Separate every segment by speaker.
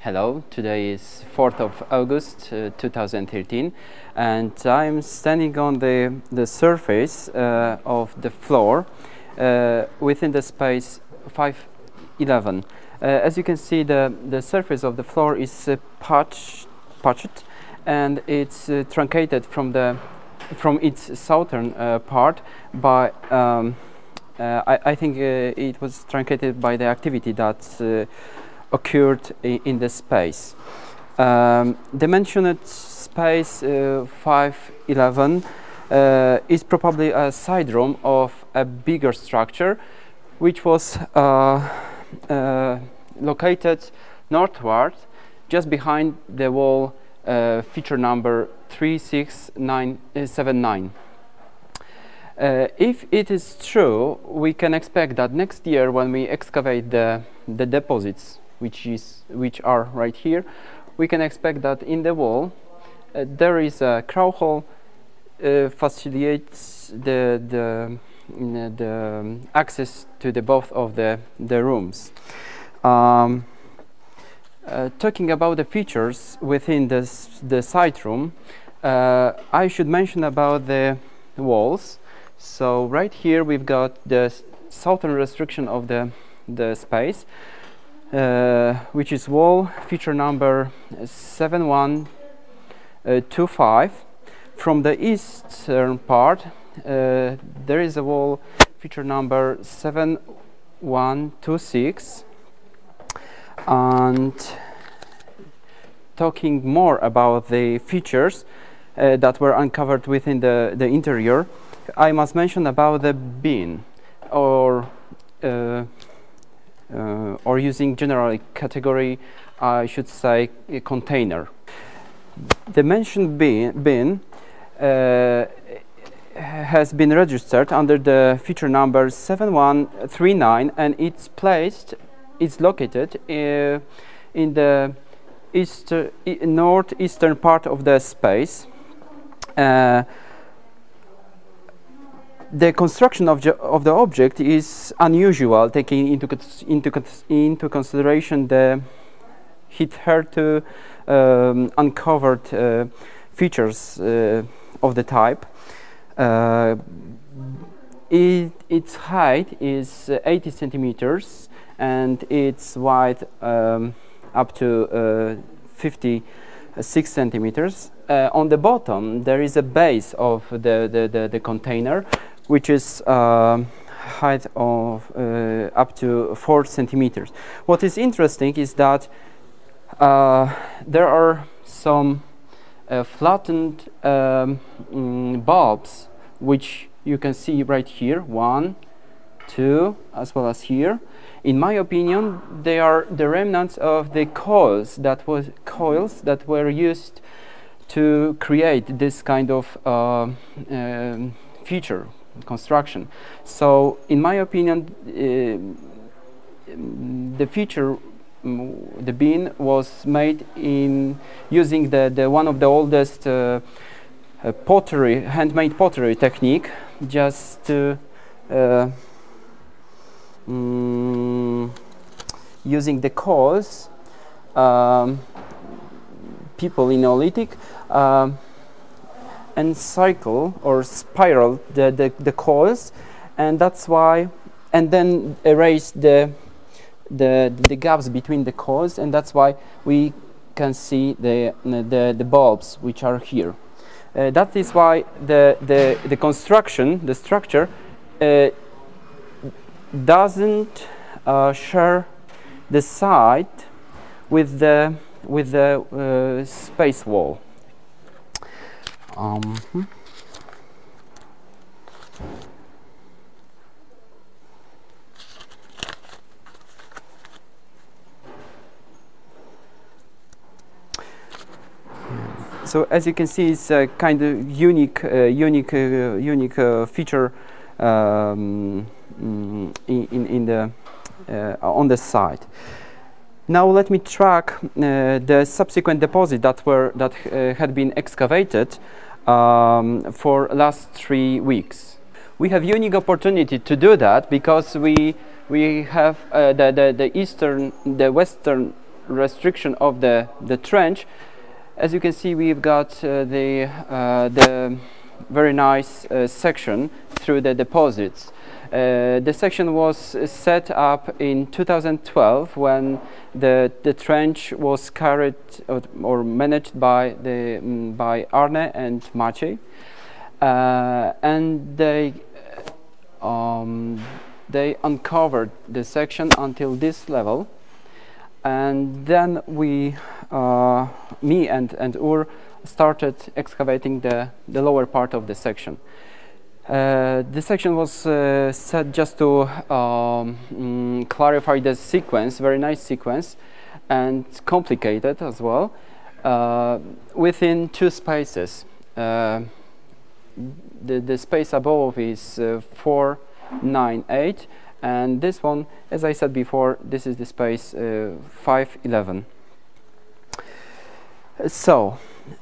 Speaker 1: Hello, today is 4th of August 2013 and I'm standing on the surface of the floor within the space 511. As you can see, the surface of the floor is patched and it's truncated from its southern part by I think it was truncated by the activity that occurred in the space. The mentioned space 511 is probably a side room of a bigger structure which was located northward just behind the wall feature number 36979. If it is true, we can expect that next year when we excavate the deposits which are right here, we can expect that in the wall there is a crow hole facilitates the access to the both of the rooms. Talking about the features within the side room, I should mention about the walls. So right here we've got the southern restriction of the space, which is wall feature number 7125. From the eastern part there is a wall feature number 7126. And talking more about the features that were uncovered within the interior, I must mention about the bin, or using general category, I should say a container. The mentioned bin has been registered under the feature number 7139 and it's located in the northeastern part of the space. The construction of the object is unusual, taking into consideration the hitherto uncovered features of the type. Its height is 80 centimeters and its width up to 56 centimeters. On the bottom there is a base of the container, which is height of up to 4 centimeters. What is interesting is that there are some flattened bulbs, which you can see right here, 1, 2, as well as here. In my opinion, they are the remnants of the coils that were used to create this kind of feature construction. So in my opinion, the feature, the bin, was made in using the one of the oldest handmade pottery technique, just to using the coils. People in Neolithic encircle or spiral the coils, and that's why, and then erase the gaps between the coils, and that's why we can see the bulbs which are here. That is why the construction, the structure, doesn't share the side with the space wall. So as you can see, it's a kind of unique feature on the site. Now let me track the subsequent deposit that had been excavated for last 3 weeks. We have unique opportunity to do that because we have the western restriction of the trench, as you can see, we've got the very nice section through the deposits. The section was set up in 2012 when the trench was carried or managed by Arne and Maciej, and they uncovered the section until this level, and then me and Ur started excavating the lower part of the section. The section was set just to clarify the sequence, very nice sequence, and complicated as well, within two spaces. The space above is 498, and this one, as I said before, this is the space 511. So,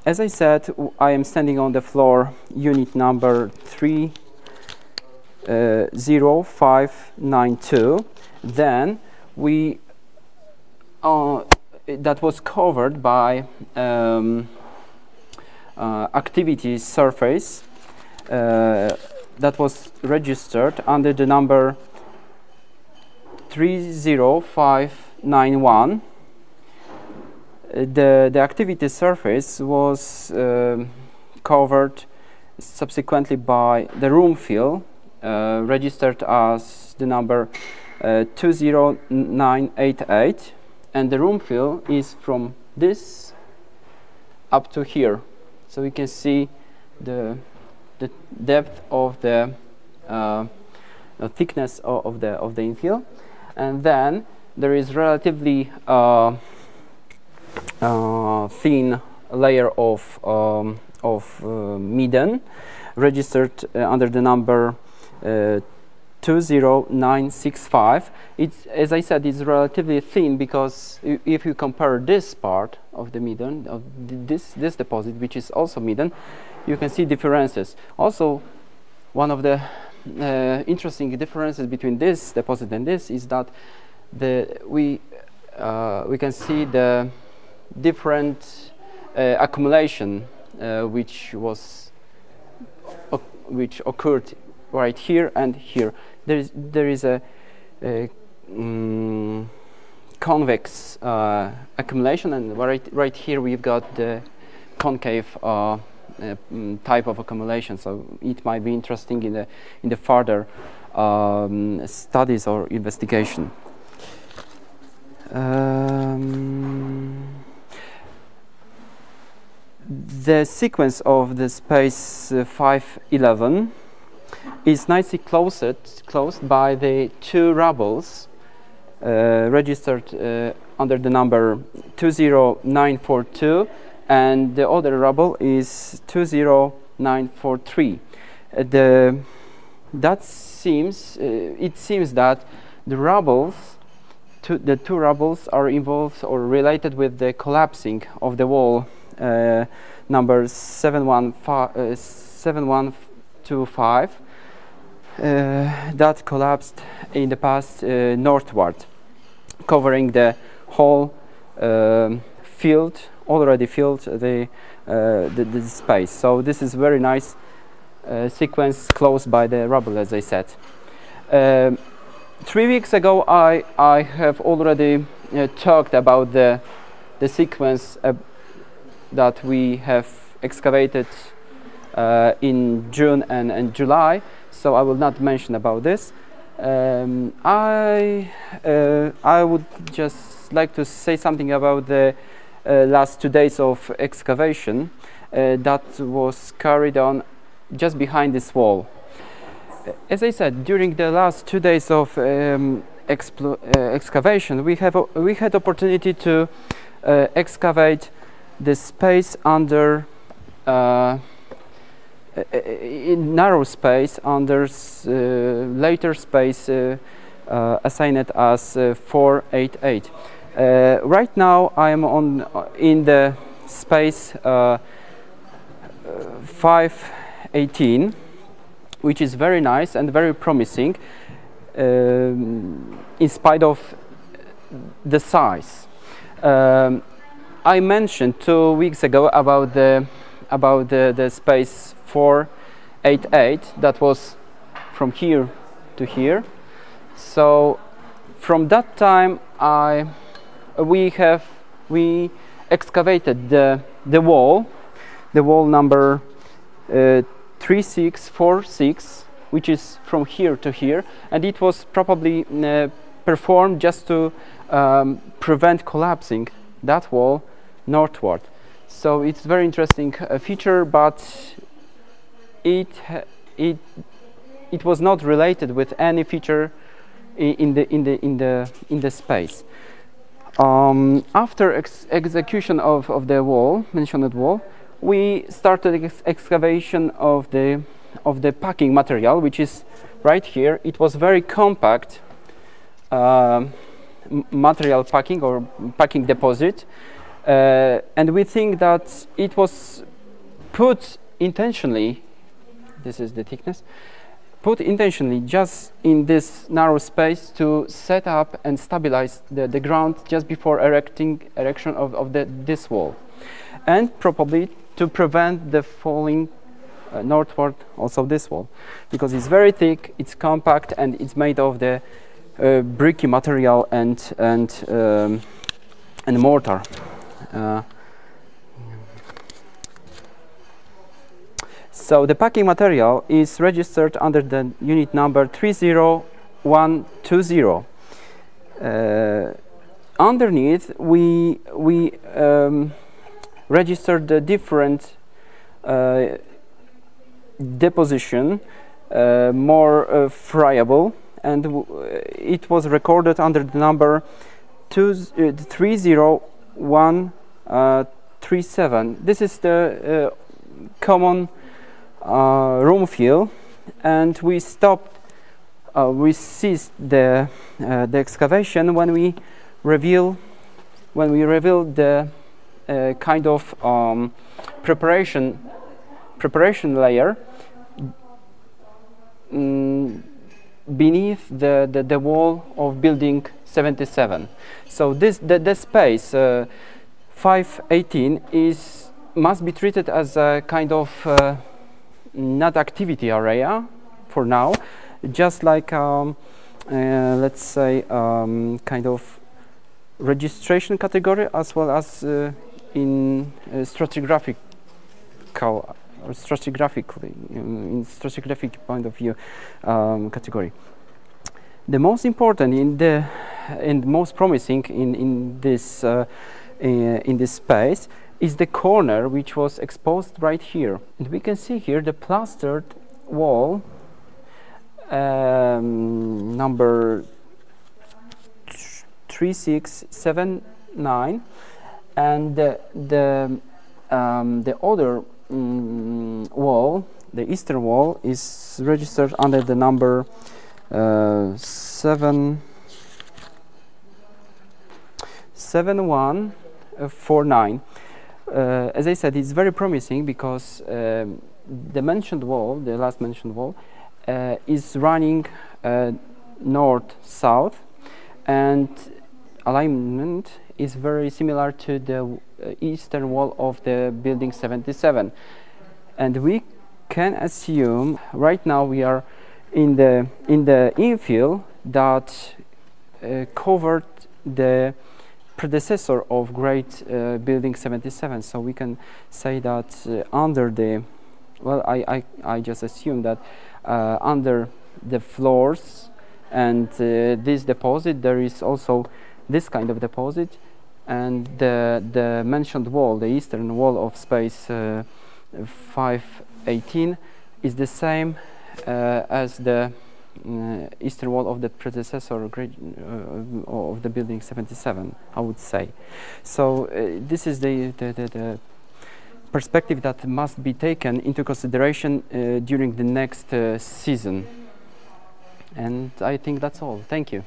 Speaker 1: as I said, I am standing on the floor, unit number 30592. Then that was covered by activity surface that was registered under the number 30591. The activity surface was covered subsequently by the room fill, registered as the number 20988, and the room fill is from this up to here. So we can see the depth of the thickness of the infill, and then there is relatively thin layer of midden, registered under the number 20965. It's, as I said, it's relatively thin because if you compare this part of the midden, of this deposit, which is also midden, you can see differences. Also, one of the interesting differences between this deposit and this is that we can see the different accumulation which occurred right here and here. There is a convex accumulation, and right here we've got the concave type of accumulation. So it might be interesting in the further studies or investigation. The sequence of the space 511 is nicely closed by the two rubbles registered under the number 20942, and the other rubble is 20943. It seems that the two rubbles are involved or related with the collapsing of the wall number 7125 that collapsed in the past northward, covering the whole already filled the space. So this is very nice sequence closed by the rubble, as I said. 3 weeks ago I have already talked about the sequence that we have excavated in June and July, so I will not mention about this. I would just like to say something about the last 2 days of excavation that was carried on just behind this wall. As I said, during the last 2 days of excavation, we had opportunity to excavate the space under in narrow space under later space assigned as 488. Right now I am in the space 518, which is very nice and very promising in spite of the size. I mentioned 2 weeks ago about the space 488 that was from here to here. So from that time we excavated the wall number 3646, which is from here to here, and it was probably performed just to prevent collapsing that wall northward. So it's very interesting feature, but it was not related with any feature in the space. After execution of the wall, mentioned wall, we started excavation of the packing material, which is right here. It was very compact material packing or packing deposit, and we think that it was put intentionally. This is the thickness. Put intentionally just in this narrow space to set up and stabilize the ground just before erection of this wall, and probably to prevent the falling northward also this wall, because it's very thick, it's compact, and it's made of the bricky material and mortar. So the packing material is registered under the unit number 30120. Underneath we registered the different deposition, more friable, and it was recorded under the number 30137. This is the common room fill, and we stopped, we ceased the excavation when we revealed the kind of preparation layer beneath the wall of building 77. So the space 518 must be treated as a kind of not activity area for now, just like let's say kind of registration category, as well as in stratigraphic point of view category. The most important and most promising in this space is the corner, which was exposed right here, and we can see here the plastered wall number 3679, and the other wall, the eastern wall, is registered under the number 7149. As I said, it's very promising because the mentioned wall, the last mentioned wall, is running north-south, and alignment is very similar to the eastern wall of the building 77. And we can assume right now we are in the infill that covered the predecessor of great building 77. So we can say that under the, well, I just assume that under the floors and this deposit there is also this kind of deposit, and the mentioned wall, the eastern wall of space 518, is the same as the eastern wall of the predecessor of the building 77, I would say. So this is the perspective that must be taken into consideration during the next season. And I think that's all. Thank you.